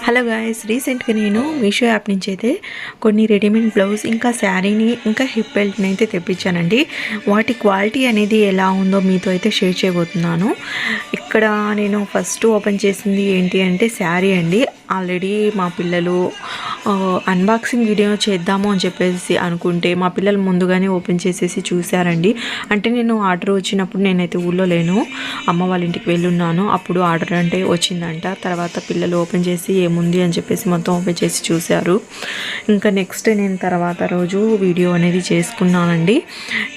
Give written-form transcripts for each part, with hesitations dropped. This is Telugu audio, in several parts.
హలో గాయ్స్, రీసెంట్గా నేను మీషో యాప్ నుంచి అయితే కొన్ని రెడీమేడ్ బ్లౌజ్ ఇంకా శారీని ఇంకా హిప్ బెల్ట్ని అయితే తెప్పించానండి. వాటి క్వాలిటీ అనేది ఎలా ఉందో మీతో అయితే షేర్ చేయబోతున్నాను. ఇక్కడ నేను ఫస్ట్ ఓపెన్ చేసింది ఏంటి అంటే శారీ అండి. ఆల్రెడీ మా పిల్లలు అన్బాక్సింగ్ వీడియో చేద్దాము అని చెప్పేసి అనుకుంటే మా పిల్లలు ముందుగానే ఓపెన్ చేసేసి చూశారండి. అంటే నేను ఆర్డర్ వచ్చినప్పుడు నేనైతే ఊళ్ళో లేను, అమ్మ వాళ్ళ ఇంటికి వెళ్ళున్నాను. అప్పుడు ఆర్డర్ అంటే వచ్చిందంట. తర్వాత పిల్లలు ఓపెన్ చేసి ఏముంది అని చెప్పేసి మొత్తం ఓపెన్ చేసి చూశారు. ఇంకా నెక్స్ట్ నేను తర్వాత రోజు వీడియో అనేది చేసుకున్నానండి.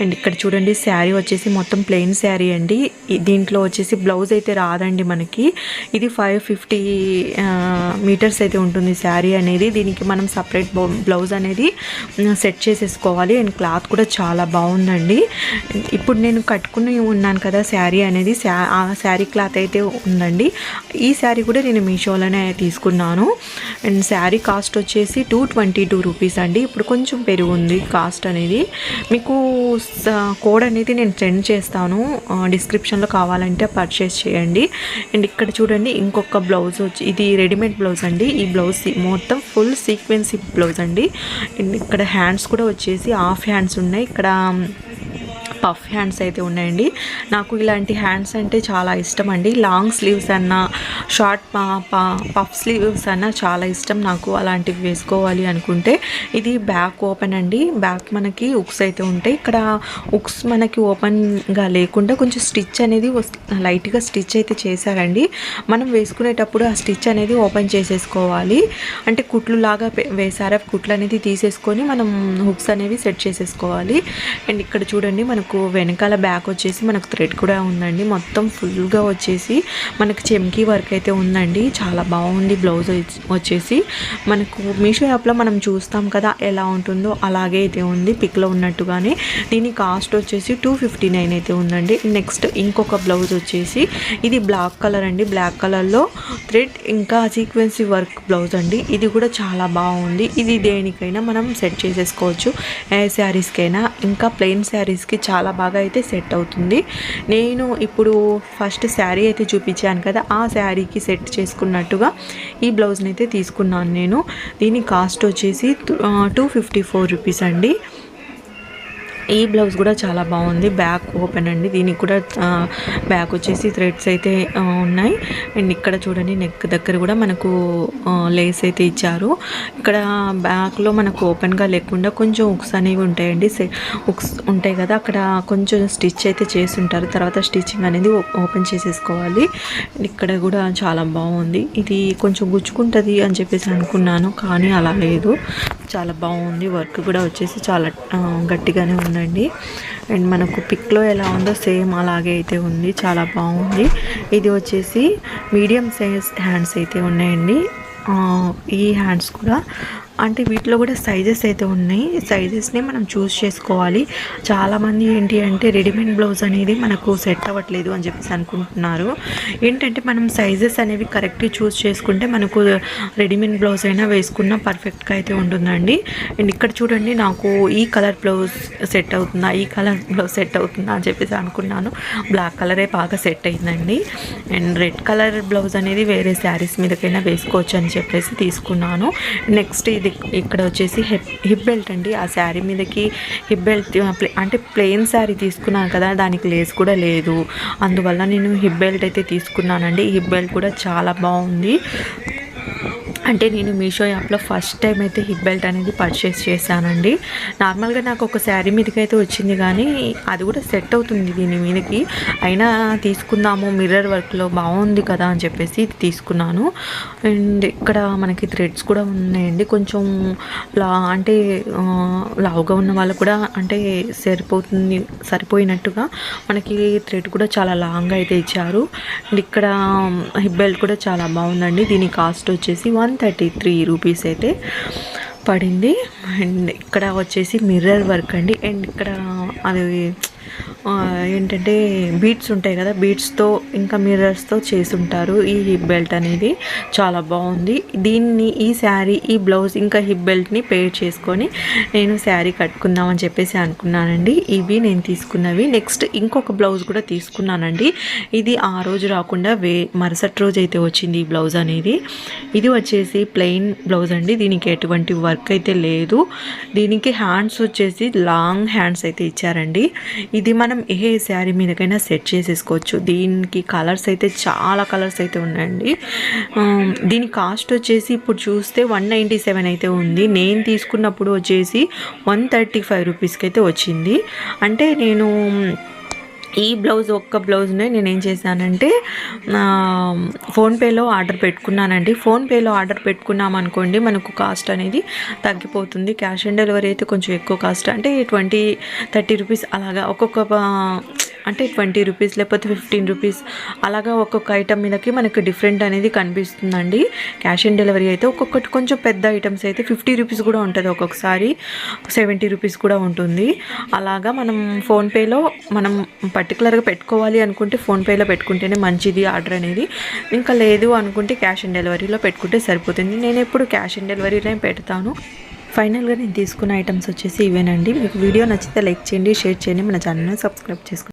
అండ్ ఇక్కడ చూడండి, శారీ వచ్చేసి మొత్తం ప్లెయిన్ శారీ అండి. దీంట్లో వచ్చేసి బ్లౌజ్ అయితే రాదండి మనకి. ఇది 550 మీటర్స్ అయితే ఉంటుంది శారీ అనేది. దీనికి మనం సపరేట్ బ్లౌజ్ అనేది సెట్ చేసేసుకోవాలి. అండ్ క్లాత్ కూడా చాలా బాగుందండి. ఇప్పుడు నేను కట్టుకుని ఉన్నాను కదా శారీ అనేది, ఆ శారీ క్లాత్ అయితే ఉందండి. ఈ శారీ కూడా నేను మీషోలోనే తీసుకున్నాను. అండ్ శారీ కాస్ట్ వచ్చేసి 222 రూపీస్ అండి. ఇప్పుడు కొంచెం పెరుగుంది కాస్ట్ అనేది. మీకు కోడ్ అనేది నేను సెండ్ చేస్తాను, డిస్క్రిప్షన్లో కావాలంటే పర్చేస్ చేయండి. అండ్ ఇక్కడ చూడండి, ఇంకొక బ్లౌజ్ వచ్చి ఇది రెడీమేడ్ బ్లౌజ్ అండి. ఈ బ్లౌజ్ మొత్తం ఫుల్ సీక్వెన్సీ బ్లౌజ్ అండి. అండ్ ఇక్కడ హ్యాండ్స్ కూడా వచ్చేసి హాఫ్ హ్యాండ్స్ ఉన్నాయి. ఇక్కడ పఫ్ హ్యాండ్స్ అయితే ఉన్నాయండి. నాకు ఇలాంటి హ్యాండ్స్ అంటే చాలా ఇష్టం అండి. లాంగ్ స్లీవ్స్ అన్నా షార్ట్ పఫ్ స్లీవ్స్ అన్నా చాలా ఇష్టం నాకు. అలాంటివి వేసుకోవాలి అనుకుంటే ఇది బ్యాక్ ఓపెన్ అండి. బ్యాక్ మనకి ఉక్స్ అయితే ఉంటాయి. ఇక్కడ ఉక్స్ మనకి ఓపెన్గా లేకుండా కొంచెం స్టిచ్ అనేది లైట్గా స్టిచ్ అయితే చేశారండి. మనం వేసుకునేటప్పుడు ఆ స్టిచ్ అనేది ఓపెన్ చేసేసుకోవాలి. అంటే కుట్లు లాగా వేసారా, కుట్లు అనేది తీసేసుకొని మనం హుక్స్ అనేవి సెట్ చేసేసుకోవాలి. అండ్ ఇక్కడ చూడండి, మనకు వెనకాల బ్యాక్ వచ్చేసి మనకు థ్రెడ్ కూడా ఉందండి. మొత్తం ఫుల్గా వచ్చేసి మనకు చెమ్కీ వర్క్ అయితే ఉందండి. చాలా బాగుంది బ్లౌజ్ వచ్చేసి. మనకు మీషో యాప్లో మనం చూస్తాం కదా ఎలా ఉంటుందో అలాగే అయితే ఉంది, పిక్లో ఉన్నట్టుగానే. దీని కాస్ట్ వచ్చేసి 259 అయితే ఉందండి. నెక్స్ట్ ఇంకొక బ్లౌజ్ వచ్చేసి ఇది బ్లాక్ కలర్ అండి. బ్లాక్ కలర్లో థ్రెడ్ ఇంకా సీక్వెన్సీ వర్క్ బ్లౌజ్ అండి. ఇది కూడా చాలా బాగుంది. ఇది దేనికైనా మనం సెట్ చేసేసుకోవచ్చు, ఏ శారీస్కైనా ఇంకా ప్లెయిన్ శారీస్కి చాలా బాగా అయితే సెట్ అవుతుంది. నేను ఇప్పుడు ఫస్ట్ శారీ అయితే చూపించాను కదా, ఆ శారీకి సెట్ చేసుకున్నట్టుగా ఈ బ్లౌజ్ని అయితే తీసుకున్నాను నేను. దీని కాస్ట్ వచ్చేసి 254 రూపీస్ అండి. ఈ బ్లౌజ్ కూడా చాలా బాగుంది. బ్యాక్ ఓపెన్ అండి. దీనికి కూడా బ్యాక్ వచ్చేసి థ్రెడ్స్ అయితే ఉన్నాయి. అండ్ ఇక్కడ చూడండి, నెక్ దగ్గర కూడా మనకు లేస్ అయితే ఇచ్చారు. ఇక్కడ బ్యాక్లో మనకు ఓపెన్గా లేకుండా కొంచెం ఉక్స్ అనేవి ఉంటాయండి. ఉక్స్ ఉంటాయి కదా, అక్కడ కొంచెం స్టిచ్ అయితే చేసి ఉంటారు. తర్వాత స్టిచ్చింగ్ అనేది ఓపెన్ చేసేసుకోవాలి. ఇక్కడ కూడా చాలా బాగుంది. ఇది కొంచెం గుచ్చుకుంటుంది అని చెప్పేసి అనుకున్నాను, కానీ అలా లేదు, చాలా బాగుంది. వర్క్ కూడా వచ్చేసి చాలా గట్టిగానే ఉందండి. అండ్ మనకు పిక్లో ఎలా ఉందో సేమ్ అలాగే అయితే ఉంది, చాలా బాగుంది. ఇది వచ్చేసి మీడియం సైజ్ హ్యాండ్స్ అయితే ఉన్నాయండి. ఈ హ్యాండ్స్ కూడా అంటే వీటిలో కూడా సైజెస్ అయితే ఉన్నాయి. సైజెస్ని మనం చూస్ చేసుకోవాలి. చాలామంది ఏంటి అంటే రెడీమేడ్ బ్లౌజ్ అనేది మనకు సెట్ అవ్వట్లేదు అని చెప్పేసి అనుకుంటున్నారు. ఏంటంటే మనం సైజెస్ అనేవి కరెక్ట్గా చూస్ చేసుకుంటే మనకు రెడీమేడ్ బ్లౌజ్ అయినా వేసుకున్న పర్ఫెక్ట్గా అయితే ఉంటుందండి. అండ్ ఇక్కడ చూడండి, నాకు ఈ కలర్ బ్లౌజ్ సెట్ అవుతుందా, ఈ కలర్ బ్లౌజ్ సెట్ అవుతుందా అని చెప్పేసి అనుకున్నాను. బ్లాక్ కలరే బాగా సెట్ అయిందండి. అండ్ రెడ్ కలర్ బ్లౌజ్ అనేది వేరే శారీస్ మీదకైనా వేసుకోవచ్చు అని చెప్పేసి తీసుకున్నాను. నెక్స్ట్ ఇది ఇక్కడ వచ్చేసి హిప్ బెల్ట్ అండి. ఆ శారీ మీదకి హిప్ బెల్ట్ అంటే ప్లెయిన్ శారీ తీసుకున్నాను కదా, దానికి లేస్ కూడా లేదు. అందువల్ల నేను హిప్ బెల్ట్ అయితే తీసుకున్నానండి. ఈ హిప్ బెల్ట్ కూడా చాలా బాగుంది. అంటే నేను మీషో యాప్లో ఫస్ట్ టైం అయితే హిప్ బెల్ట్ అనేది పర్చేస్ చేశానండి. నార్మల్గా నాకు ఒక శారీ మీదకి అయితే వచ్చింది, కానీ అది కూడా సెట్ అవుతుంది దీని మీదకి. అయినా తీసుకుందాము, మిర్రర్ వర్క్లో బాగుంది కదా అని చెప్పేసి ఇది తీసుకున్నాను. అండ్ ఇక్కడ మనకి థ్రెడ్స్ కూడా ఉన్నాయండి. కొంచెం అంటే లావుగా ఉన్న వాళ్ళు కూడా అంటే సరిపోయినట్టుగా మనకి థ్రెడ్ కూడా చాలా లాంగ్గా అయితే ఇచ్చారు. అండ్ ఇక్కడ హిప్ బెల్ట్ కూడా చాలా బాగుందండి. దీని కాస్ట్ వచ్చేసి 133 రూపీస్ అయితే పడింది. అండ్ ఇక్కడ వచ్చేసి మిర్రర్ వర్క్ అండి. అండ్ ఇక్కడ అది ఏంటంటే బీడ్స్ ఉంటాయి కదా, బీడ్స్తో ఇంకా మిర్రర్స్తో చేసుంటారు ఈ హిప్ బెల్ట్ అనేది. చాలా బాగుంది. దీన్ని ఈ శారీ, ఈ బ్లౌజ్ ఇంకా హిప్ బెల్ట్ని పేర్ చేసుకొని నేను శారీ కట్టుకుందామని చెప్పేసి అనుకున్నానండి. ఇవి నేను తీసుకున్నవి. నెక్స్ట్ ఇంకొక బ్లౌజ్ కూడా తీసుకున్నానండి. ఇది ఆ రోజు రాకుండా మరుసటి రోజు అయితే వచ్చింది ఈ బ్లౌజ్ అనేది. ఇది వచ్చేసి ప్లెయిన్ బ్లౌజ్ అండి. దీనికి ఎటువంటి వర్క్ అయితే లేదు. దీనికి హ్యాండ్స్ వచ్చేసి లాంగ్ హ్యాండ్స్ అయితే ఇచ్చారండి. ఇది మనం ఏ శారీ మీదకైనా సెట్ చేసేసుకోవచ్చు. దీనికి కలర్స్ అయితే చాలా కలర్స్ అయితే ఉన్నాయండి. దీని కాస్ట్ వచ్చేసి ఇప్పుడు చూస్తే 197 అయితే ఉంది. నేను తీసుకున్నప్పుడు వచ్చేసి 135 రూపీస్కి అయితే వచ్చింది. అంటే నేను ఈ బ్లౌజ్ ఒక్క బ్లౌజ్నే నేను ఏం చేశానంటే ఫోన్పేలో ఆర్డర్ పెట్టుకున్నానండి. ఫోన్పేలో ఆర్డర్ పెట్టుకున్నాం అనుకోండి, మనకు కాస్ట్ అనేది తగ్గిపోతుంది. క్యాష్ ఆన్ డెలివరీ అయితే కొంచెం ఎక్కువ కాస్ట్, అంటే 20-30 రూపీస్ అలాగా ఒక్కొక్క, అంటే 20 రూపీస్ లేకపోతే 15 రూపీస్ అలాగా ఒక్కొక్క ఐటమ్ మీదకి మనకు డిఫరెంట్ అనేది కనిపిస్తుందండి. క్యాష్ ఆన్ డెలివరీ అయితే ఒక్కొక్కటి కొంచెం పెద్ద ఐటమ్స్ అయితే 50 రూపీస్ కూడా ఉంటుంది, ఒక్కొక్కసారి 70 రూపీస్ కూడా ఉంటుంది. అలాగా మనం ఫోన్పేలో మనం పర్టికులర్గా పెట్టుకోవాలి అనుకుంటే ఫోన్పేలో పెట్టుకుంటేనే మంచిది ఆర్డర్ అనేది. ఇంకా లేదు అనుకుంటే క్యాష్ ఆన్ డెలివరీలో పెట్టుకుంటే సరిపోతుంది. నేను ఎప్పుడు క్యాష్ ఆన్ డెలివరీలో పెడతాను. ఫైనల్గా నేను తీసుకున్న ఐటమ్స్ వచ్చేసి ఇవేనండి. మీకు వీడియో నచ్చితే లైక్ చేయండి, షేర్ చేయండి, మన ఛానల్ని సబ్స్క్రైబ్ చేసుకోండి.